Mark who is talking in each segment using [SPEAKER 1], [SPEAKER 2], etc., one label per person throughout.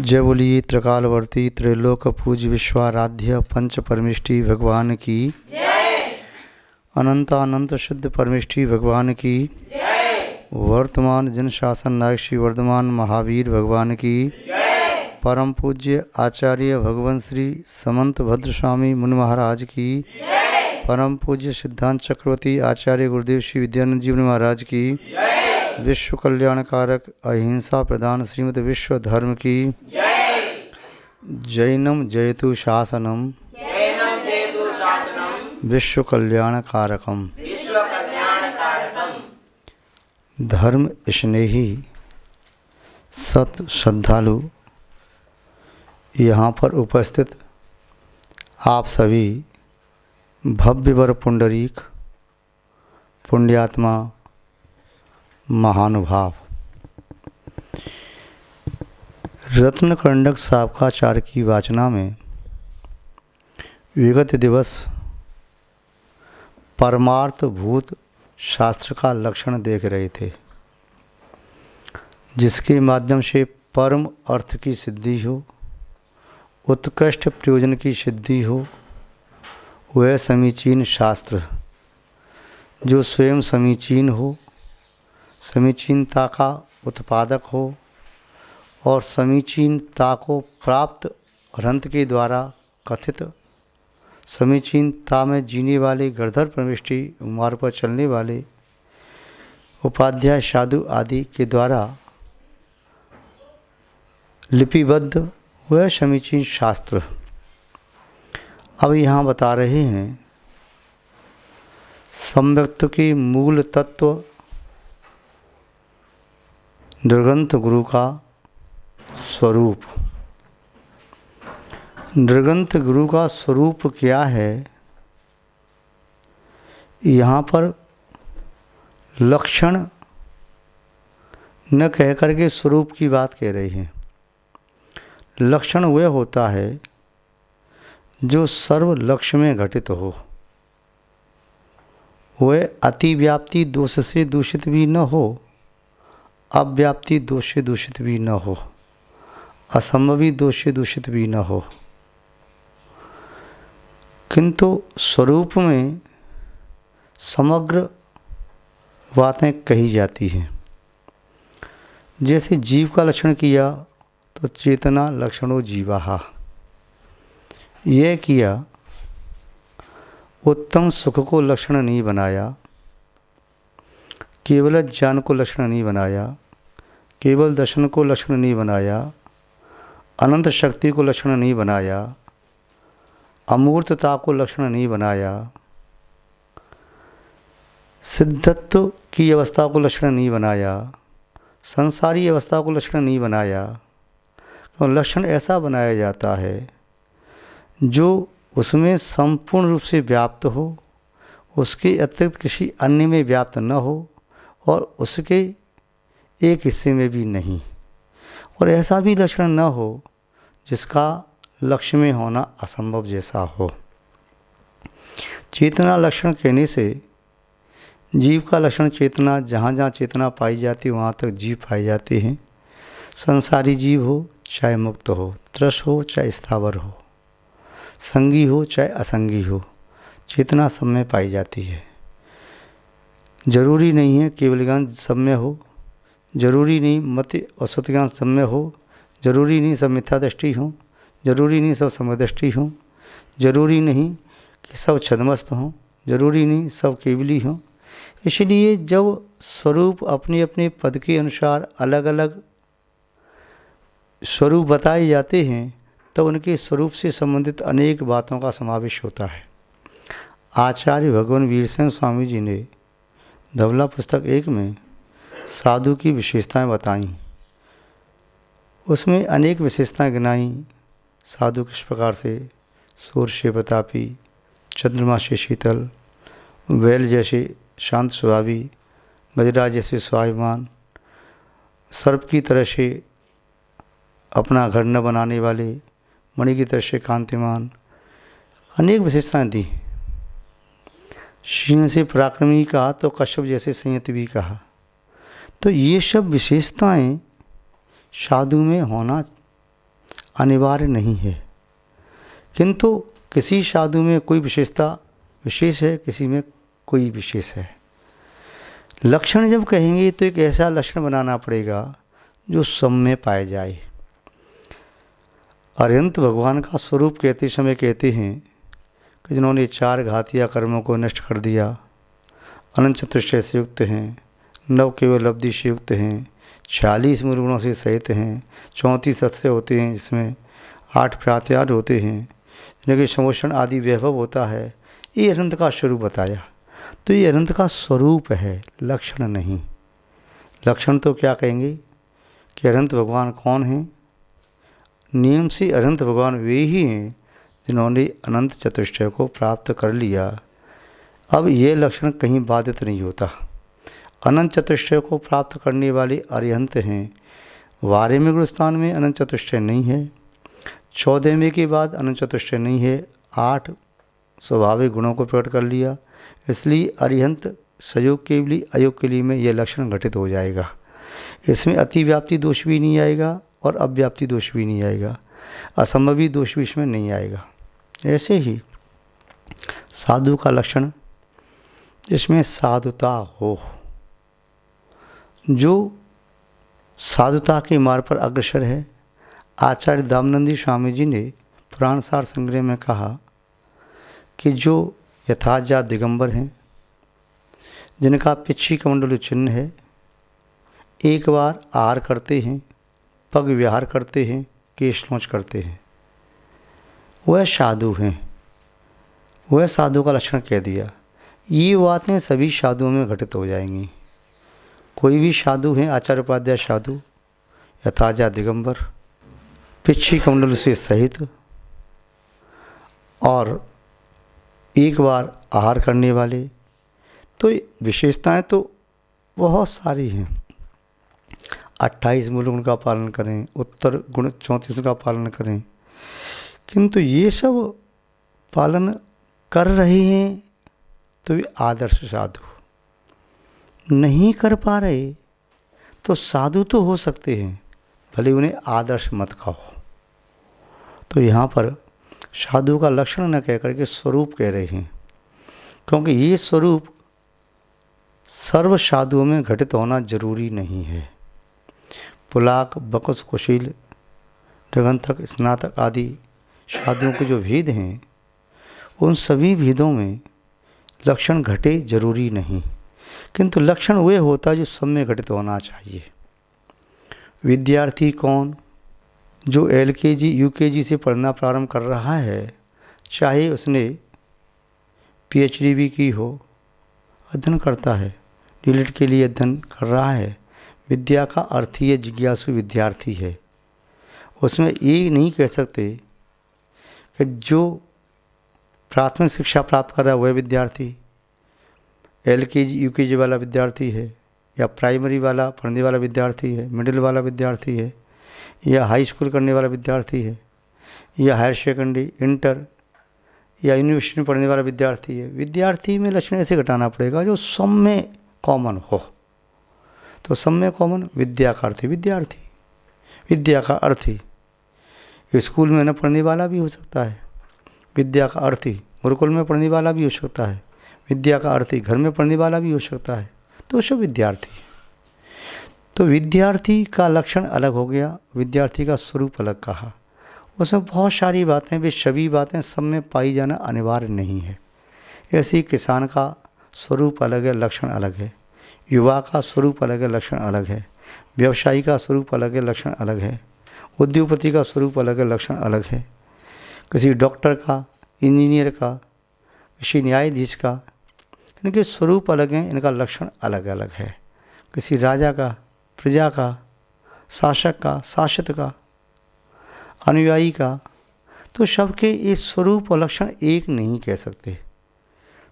[SPEAKER 1] जय बोलिए त्रिकालवर्ती त्रैलोक पूज्य विश्वाराध्य पंच परमिष्टि भगवान की
[SPEAKER 2] जय।
[SPEAKER 1] अनंत अनंत शुद्ध परमिष्टि भगवान की
[SPEAKER 2] जय।
[SPEAKER 1] वर्तमान जन शासन नायक श्री वर्धमान महावीर भगवान की
[SPEAKER 2] जय।
[SPEAKER 1] परम पूज्य आचार्य भगवान श्री समंत भद्र स्वामी मुनि महाराज की
[SPEAKER 2] जय।
[SPEAKER 1] परम पूज्य सिद्धांत चक्रवर्ती आचार्य गुरुदेव श्री विद्यानंद जी मुनि महाराज की
[SPEAKER 2] जय।
[SPEAKER 1] विश्व कल्याणकारक अहिंसा प्रदान श्रीमद विश्व धर्म की
[SPEAKER 2] जय।
[SPEAKER 1] जैनम जयतु शासनम
[SPEAKER 2] जैनम जयतु शासनम
[SPEAKER 1] विश्व कल्याणकारकम।
[SPEAKER 2] विश्व कल्याणकारकम।
[SPEAKER 1] धर्म स्नेही सत श्रद्धालु यहाँ पर उपस्थित आप सभी भव्य वर पुंडरीक पुण्यात्मा महानुभाव रत्न कंडक साबकाचार्य की वाचना में विगत दिवस परमार्थ भूत शास्त्र का लक्षण देख रहे थे, जिसके माध्यम से परम अर्थ की सिद्धि हो, उत्कृष्ट प्रयोजन की सिद्धि हो। वह समीचीन शास्त्र जो स्वयं समीचीन हो, समीचीनता का उत्पादक हो और समीचीनता को प्राप्त ग्रंथ के द्वारा कथित समीचीनता में जीने वाले गणधर प्रविष्टि मार्ग पर चलने वाले उपाध्याय साधु आदि के द्वारा लिपिबद्ध वह समीचीन शास्त्र अब यहाँ बता रहे हैं। सम्यक्त के मूल तत्व निर्ग्रंथ गुरु का स्वरूप। निर्ग्रंथ गुरु का स्वरूप क्या है, यहाँ पर लक्षण न कह करके स्वरूप की बात कह रही है। लक्षण वह होता है जो सर्व लक्ष्य में घटित हो, वह अतिव्याप्ति दोष से दूषित भी न हो, अव्याप्ति दोष से दूषित भी न हो, असंभवी दोष से दूषित भी न हो, किंतु स्वरूप में समग्र बातें कही जाती हैं। जैसे जीव का लक्षण किया तो चेतना लक्षणो जीवाहा, यह किया उत्तम सुख को लक्षण नहीं बनाया, केवल ज्ञान को लक्षण नहीं बनाया, केवल दर्शन को लक्षण नहीं बनाया, अनंत शक्ति को लक्षण नहीं बनाया, अमूर्तता को लक्षण नहीं बनाया, सिद्धत्व की अवस्था को लक्षण नहीं बनाया, संसारी अवस्था को लक्षण नहीं बनाया। तो लक्षण ऐसा बनाया जाता है जो उसमें संपूर्ण रूप से व्याप्त हो, उसके अतिरिक्त किसी अन्य में व्याप्त न हो और उसके एक हिस्से में भी नहीं, और ऐसा भी लक्षण न हो जिसका लक्ष्य में होना असंभव जैसा हो। चेतना लक्षण कहने से जीव का लक्षण चेतना, जहाँ जहाँ चेतना पाई जाती है वहाँ तक जीव पाए जाते हैं। संसारी जीव हो चाहे मुक्त हो, त्रस हो चाहे स्थावर हो, संगी हो चाहे असंगी हो, चेतना सब में पाई जाती है। जरूरी नहीं है केवल ज्ञान सब में हो, जरूरी नहीं मति और सत ज्ञान सब में हो, जरूरी नहीं सब मिथ्या दृष्टि हो, जरूरी नहीं सब समदृष्टि हो, जरूरी नहीं कि सब छद्मस्त हों, जरूरी नहीं सब केवली हों। इसलिए जब स्वरूप अपने अपने पद के अनुसार अलग अलग स्वरूप बताए जाते हैं तो उनके स्वरूप से संबंधित अनेक बातों का समावेश होता है। आचार्य भगवान वीरसेन स्वामी जी ने धवला पुस्तक 1 में साधु की विशेषताएं बताई, उसमें अनेक विशेषताएं गिनाई। साधु किस प्रकार से सूर्य से प्रतापी, चंद्रमा से शीतल, बैल जैसे शांत स्वभावी, गजराज जैसे स्वाभिमान, सर्प की तरह से अपना घर न बनाने वाले, मणि की तरह से कांतिमान, अनेक विशेषताएं दी। शीन से पराक्रमी कहा तो कश्यप जैसे संयत भी कहा। तो ये सब विशेषताएं साधु में होना अनिवार्य नहीं है, किंतु किसी साधु में कोई विशेषता विशेष है, किसी में कोई विशेष है। लक्षण जब कहेंगे तो एक ऐसा लक्षण बनाना पड़ेगा जो सब में पाए जाए। अरिहंत भगवान का स्वरूप कहते समय कहते हैं कि जिन्होंने 4 घातिया कर्मों को नष्ट कर दिया, अनंत चतुष्टय से युक्त हैं, नव केवल लब्धि से युक्त हैं, 46 मूल गुणों से सहित हैं, 34 सत्य होते हैं, जिसमें 8 प्रत्याहार होते हैं, जिनके समोषण आदि वैभव होता है। ये अनंत का स्वरूप बताया। तो ये अनंत का स्वरूप है, लक्षण नहीं। लक्षण तो क्या कहेंगे कि अनंत भगवान कौन हैं? नियम से अनंत भगवान वे ही हैं जिन्होंने अनंत चतुष्टय को प्राप्त कर लिया। अब ये लक्षण कहीं बाधित नहीं होता। अनंत चतुष्टय को प्राप्त करने वाले अरिहंत हैं। 12वें गुणस्थान में अनंत चतुष्टय नहीं है, 14वें के बाद अनंत चतुष्टय नहीं है, 8 स्वाभाविक गुणों को प्रकट कर लिया। इसलिए अरिहंत संयोग के लिए अयोग के लिए में यह लक्षण घटित हो जाएगा। इसमें अतिव्याप्ति दोष भी नहीं आएगा और अव्याप्ति दोष भी नहीं आएगा, असंभवी दोष भी इसमें नहीं आएगा। ऐसे ही साधु का लक्षण जिसमें साधुता हो, जो साधुता के मार्ग पर अग्रसर है। आचार्य दामनंदी स्वामी जी ने पुराण सार संग्रह में कहा कि जो यथाजात दिगंबर हैं, जिनका पिछी कमंडलु चिन्ह है, एक बार आहार करते हैं, पग विहार करते हैं, केश लौच करते हैं, वह साधु हैं। वह साधु का लक्षण कह दिया। ये बातें सभी साधुओं में घटित हो जाएंगी। कोई भी साधु हैं, आचार्य उपाध्याय साधु, यथाजात दिगंबर, पिछी कमंडल से सहित और एक बार आहार करने वाले, तो विशेषताएं तो बहुत सारी हैं। 28 मूल गुण का पालन करें, उत्तर गुण 34 का पालन करें, किंतु ये सब पालन कर रहे हैं तो वे आदर्श साधु। नहीं कर पा रहे तो साधु तो हो सकते हैं, भले उन्हें आदर्श मत कहो। तो यहाँ पर साधु का लक्षण न कह करके स्वरूप कह रहे हैं, क्योंकि ये स्वरूप सर्व साधुओं में घटित होना जरूरी नहीं है। पुलाक, बकुस, कुशील, जगंतक, स्नातक आदि साधुओं के जो भेद हैं, उन सभी भेदों में लक्षण घटे जरूरी नहीं, किंतु लक्षण वे होता जो सब में घटित होना चाहिए। विद्यार्थी कौन? जो LKG UKG से पढ़ना प्रारंभ कर रहा है, चाहे उसने PhD भी की हो, अध्ययन करता है, डीलिट के लिए अध्ययन कर रहा है। विद्या का अर्थ ही जिज्ञासु विद्यार्थी है। उसमें ये नहीं कह सकते कि जो प्राथमिक शिक्षा प्राप्त कर रहा है वह विद्यार्थी LKG UKG वाला विद्यार्थी है, या प्राइमरी वाला पढ़ने वाला विद्यार्थी है, मिडिल वाला विद्यार्थी है, या हाई स्कूल करने वाला विद्यार्थी है, या हायर सेकेंडरी, इंटर या यूनिवर्सिटी में पढ़ने वाला विद्यार्थी है। विद्यार्थी में लक्षण ऐसे घटाना पड़ेगा जो सब में कॉमन हो। तो सब में कॉमन विद्या का अर्थ विद्यार्थी, विद्या का अर्थ ही स्कूल में न पढ़ने वाला भी हो सकता है, विद्या का अर्थ ही गुरुकुल में पढ़ने वाला भी हो सकता है, विद्या का अर्थ ही घर में पढ़ने वाला भी हो सकता है। तो सब विद्यार्थी। तो विद्यार्थी का लक्षण अलग हो गया, विद्यार्थी का स्वरूप अलग कहा। उसमें बहुत सारी बातें, वे सभी बातें सब में पाई जाना अनिवार्य नहीं है। ऐसे ही किसान का स्वरूप अलग है, लक्षण अलग है, युवा का स्वरूप अलग है, लक्षण अलग है, व्यवसायी का स्वरूप अलग है, लक्षण अलग है, उद्योगपति का स्वरूप अलग है, लक्षण अलग है, किसी डॉक्टर का, इंजीनियर का, किसी न्यायाधीश का, इनके स्वरूप अलग हैं, इनका लक्षण अलग अलग है। किसी राजा का, प्रजा का, शासक का, शासित का, अनुयायी का, तो सबके इस स्वरूप और लक्षण एक नहीं कह सकते।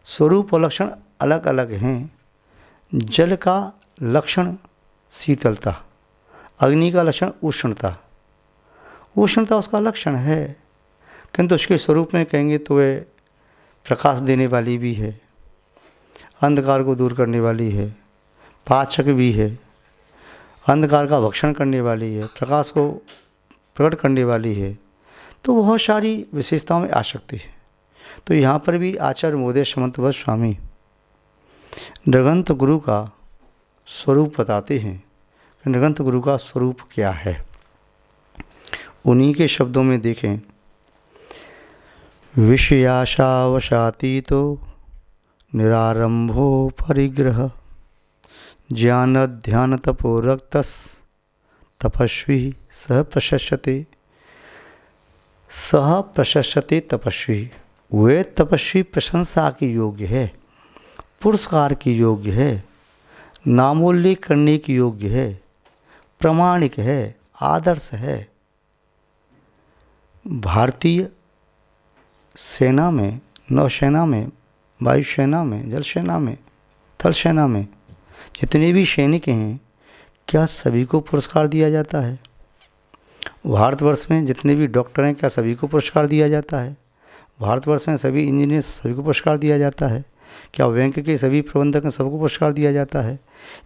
[SPEAKER 1] स्वरूप और लक्षण अलग अलग हैं। जल का लक्षण शीतलता, अग्नि का लक्षण उष्णता। उष्णता उसका लक्षण है, किंतु उसके स्वरूप में कहेंगे तो वह प्रकाश देने वाली भी है, अंधकार को दूर करने वाली है, पाचक भी है, अंधकार का भक्षण करने वाली है, प्रकाश को प्रकट करने वाली है, तो बहुत सारी विशेषताओं में आ सकती है। तो यहाँ पर भी आचार्य महोदय समंतवत स्वामी नृगंत गुरु का स्वरूप बताते हैं कि नृगंत गुरु का स्वरूप क्या है। उन्हीं के शब्दों में देखें, विषयाशावशातीतो निरारंभो परिग्रह ज्ञान ध्यान तपो रक्तस तपस्वी सह प्रशस्यते। सह प्रशस्यते तपस्वी, वे तपस्वी प्रशंसा के योग्य है, पुरस्कार की योग्य है, नामोल्लेख करने की योग्य है, प्रामाणिक है, आदर्श है। भारतीय सेना में, नौसेना में, वायुसेना में, जल सेना में, थल सेना में जितने भी सैनिक हैं, क्या सभी को पुरस्कार दिया जाता है? भारतवर्ष में जितने भी डॉक्टर हैं, क्या सभी को पुरस्कार दिया जाता है? भारतवर्ष में सभी इंजीनियर, सभी को पुरस्कार दिया जाता है? क्या बैंक के सभी प्रबंधक हैं, सबको पुरस्कार दिया जाता है?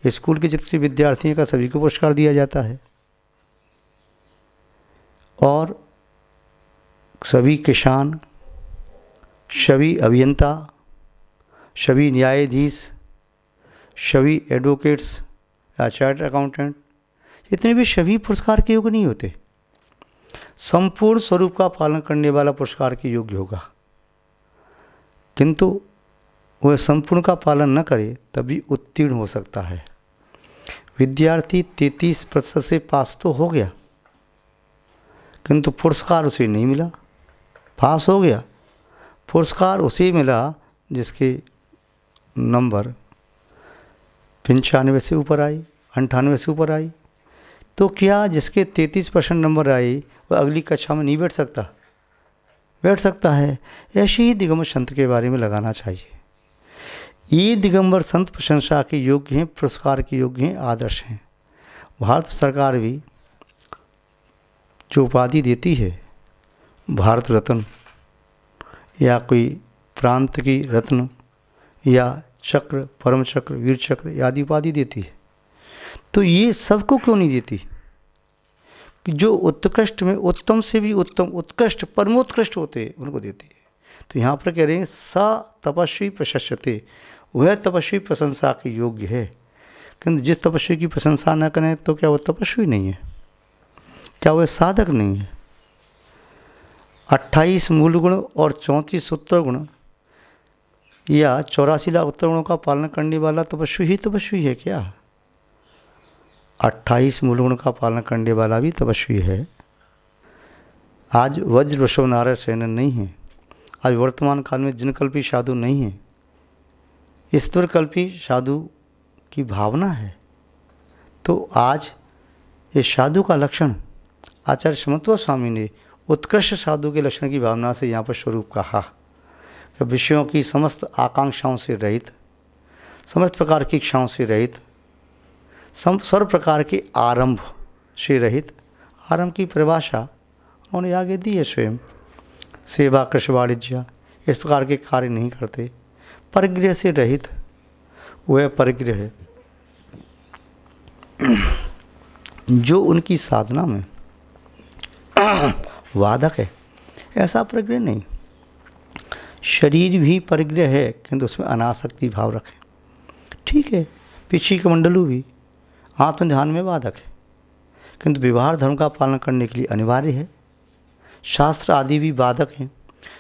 [SPEAKER 1] स्कूल के जितने विद्यार्थी हैं, क्या सभी को पुरस्कार दिया जाता है? और सभी किसान, सभी अभियंता, सभी न्यायाधीश, सभी एडवोकेट्स या चार्टर्ड अकाउंटेंट, इतने भी सभी पुरस्कार के योग्य नहीं होते। संपूर्ण स्वरूप का पालन करने वाला पुरस्कार के योग्य होगा, किंतु वह संपूर्ण का पालन न करे तभी उत्तीर्ण हो सकता है। विद्यार्थी 33% से पास तो हो गया, किंतु पुरस्कार उसे नहीं मिला। पास हो गया, पुरस्कार उसे मिला जिसके नंबर 95 से ऊपर आई, 98 से ऊपर आई। तो क्या जिसके 33% नंबर आए वह अगली कक्षा में नहीं बैठ सकता? बैठ सकता है। ऐसे ही दिगंबर संत के बारे में लगाना चाहिए। ये दिगंबर संत प्रशंसा के योग्य हैं, पुरस्कार के योग्य हैं, आदर्श हैं। भारत सरकार भी जो उपाधि देती है, भारत रत्न या कोई प्रांत की रत्न या चक्र, परम चक्र, वीर चक्र आदि उपाधि देती है, तो ये सबको क्यों नहीं देती? कि जो उत्कृष्ट में उत्तम से भी उत्तम, उत्कृष्ट, परमोत्कृष्ट होते हैं, उनको देती है। तो यहाँ पर कह रहे हैं सा तपस्वी प्रशस्यते, वह तपस्वी प्रशंसा के योग्य है। किंतु जिस तपस्वी की प्रशंसा न करें तो क्या वह तपस्वी नहीं है? क्या वह साधक नहीं है? 28 मूल गुण और 34 उत्तर गुण या 84 लाख उत्तर गुणों का पालन करने वाला तपस्वी ही तपस्वी है क्या? 28 मूल गुण का पालन करने वाला भी तपस्वी है। आज वज्र वृषभ नारद सेन नहीं है। आज वर्तमान काल में जिनकल्पी साधु नहीं है, ईश्वरकल्पी साधु की भावना है। तो आज इस साधु का लक्षण आचार्य समंतवत स्वामी ने उत्कृष्ट साधु के लक्षण की भावना से यहाँ पर स्वरूप कहा कि विषयों की समस्त आकांक्षाओं से रहित, समस्त प्रकार की इच्छाओं से रहित, सर्व प्रकार के आरंभ से रहित। आरंभ की परिभाषा उन्होंने आगे दी है स्वयं। सेवा, कृषि, वाणिज्य इस प्रकार के कार्य नहीं करते। परिग्रह से रहित, वह परिग्रह है जो उनकी साधना में वादक है। ऐसा परिग्रह नहीं। शरीर भी परिग्रह है, किंतु उसमें अनासक्ति भाव रखें। ठीक है, पीछे कमंडलू भी आत्म ध्यान में बाधक है, किंतु व्यवहार धर्म का पालन करने के लिए अनिवार्य है। शास्त्र आदि भी बाधक हैं।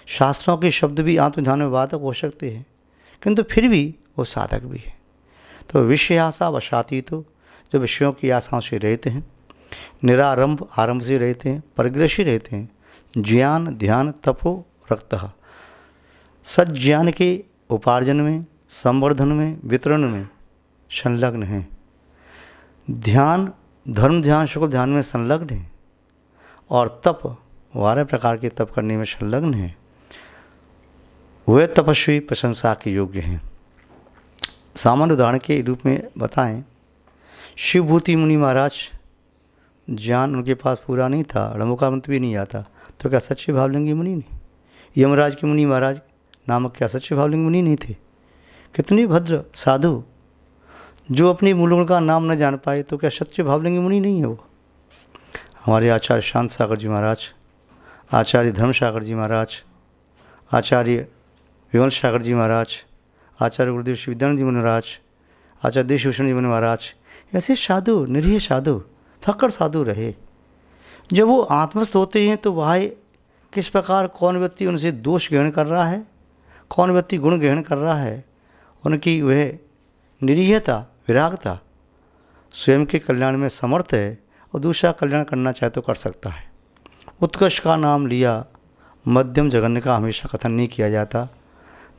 [SPEAKER 1] शास्त्रों के शब्द भी आत्म ध्यान में बाधक हो सकते हैं, किंतु फिर भी वो साधक भी है। तो विषय आशा वशाती, तो जो विषयों की आशाओं से रहते हैं, निरारंभ आरंभ से रहते हैं, परिग्रह से रहते हैं, ज्ञान ध्यान तपो रक्तः, सज्ञान के उपार्जन में, संवर्धन में, वितरण में संलग्न हैं। ध्यान, धर्म ध्यान, शुक्ल ध्यान में संलग्न है और तप, 12 प्रकार के तप करने में संलग्न है। वे तपस्वी प्रशंसा के योग्य हैं। सामान्य उदाहरण के रूप में बताएं, शिवभूति मुनि महाराज, ज्ञान उनके पास पूरा नहीं था, अड़ंबों मंत्र भी नहीं आता, तो क्या सच्चे भावलिंगी मुनि नहीं? यमराज के मुनि महाराज नामक क्या सच्चे भावलिंगी मुनि नहीं थे? कितने भद्र साधु जो अपने मूल गुण का नाम न जान पाए, तो क्या सच्चे भावलिंगी मुनि नहीं है वो? हमारे आचार्य शांत सागर जी महाराज, आचार्य धर्म सागर जी महाराज, आचार्य विमल सागर जी महाराज, आचार्य गुरुदेव श्री विद्यानंद जी महाराज, आचार्य देशभूषण जी महाराज, ऐसे साधु, निरीह साधु, फक्कड़ साधु रहे। जब वो आत्मस्थ होते हैं तो वह किस प्रकार कौन व्यक्ति उनसे दोष ग्रहण कर रहा है, कौन व्यक्ति गुण ग्रहण कर रहा है, उनकी वह निरीहता, विरागता स्वयं के कल्याण में समर्थ है और दूसरा कल्याण करना चाहे तो कर सकता है। उत्कृष्ट का नाम लिया, मध्यम जघन्य का हमेशा कथन नहीं किया जाता।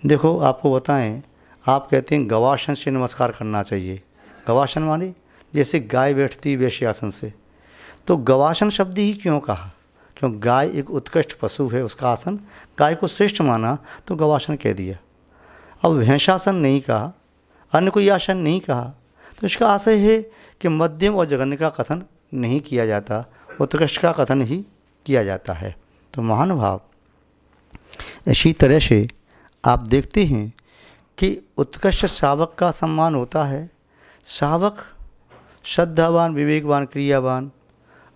[SPEAKER 1] देखो आपको बताएं, आप कहते हैं गवासन से नमस्कार करना चाहिए। गवासन माने जैसे गाय बैठती वैसे आसन से, तो गवासन शब्द ही क्यों कहा? क्यों गाय एक उत्कृष्ट पशु है, उसका आसन गाय को श्रेष्ठ माना तो गवासन कह दिया। अब भैंसासन नहीं कहा, अन्य कोई आसन नहीं कहा, तो इसका आशय है कि मध्यम और जघन्य का कथन नहीं किया जाता, उत्कृष्ट का कथन ही किया जाता है। तो महानुभाव, इसी तरह से आप देखते हैं कि उत्कृष्ट शावक का सम्मान होता है। शावक श्रद्धावान, विवेकवान, क्रियावान,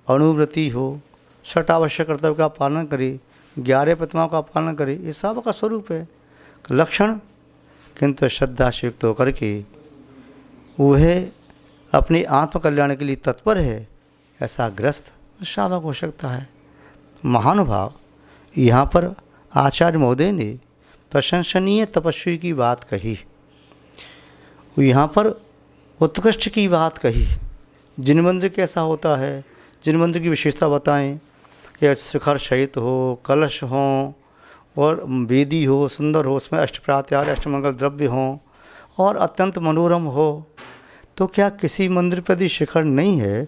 [SPEAKER 1] अनुव्रती हो, षटावश्यक कर्तव्य का पालन करे, 11 प्रतिमाओं का पालन करे, ये शावक का स्वरूप है, लक्षण। किंतु श्रद्धा से युक्त होकर के वह अपने आत्मकल्याण के लिए तत्पर है, ऐसा ग्रस्त शावक हो सकता है। महानुभाव, यहाँ पर आचार्य महोदय ने प्रशंसनीय तपस्वी की बात कही, यहाँ पर उत्कृष्ट की बात कही। जिन मंदिर कैसा होता है, जिन मंदिर की विशेषता बताएं कि शिखर सहित हो, कलश हों और वेदी हो, सुंदर हो, उसमें अष्टप्रात्यार, अष्टमंगल द्रव्य हों और अत्यंत मनोरम हो, तो क्या किसी मंदिर पर यदि शिखर नहीं है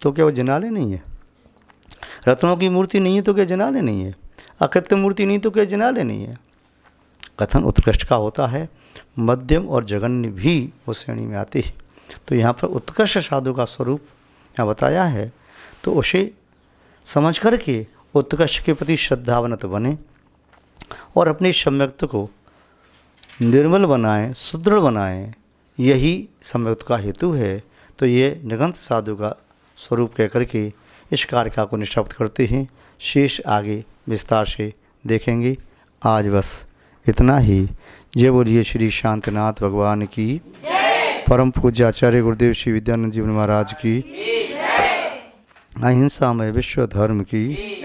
[SPEAKER 1] तो क्या वो जिनालय नहीं है? रत्नों की मूर्ति नहीं है तो क्या जिनालय नहीं है? अकृत्य मूर्ति नहीं तो क्या जिनालय नहीं है? कथन उत्कृष्ट का होता है, मध्यम और जघन्य भी उस श्रेणी में आती है। तो यहाँ पर उत्कृष्ट साधु का स्वरूप यहाँ बताया है, तो उसे समझ कर के उत्कृष्ट के प्रति श्रद्धावनत बने और अपने सम्यक्त को निर्मल बनाएं, सुदृढ़ बनाएं, यही सम्यक्त का हेतु है। तो ये निगंत साधु का स्वरूप कह करके इस कार्य को निष्पादित करते हैं। शेष आगे विस्तार से देखेंगे। आज बस इतना ही। जय बोलिए श्री शांतिनाथ भगवान की, परम पूज्य आचार्य गुरुदेव श्री विद्यानंद जी महाराज की, अहिंसा में विश्व धर्म की।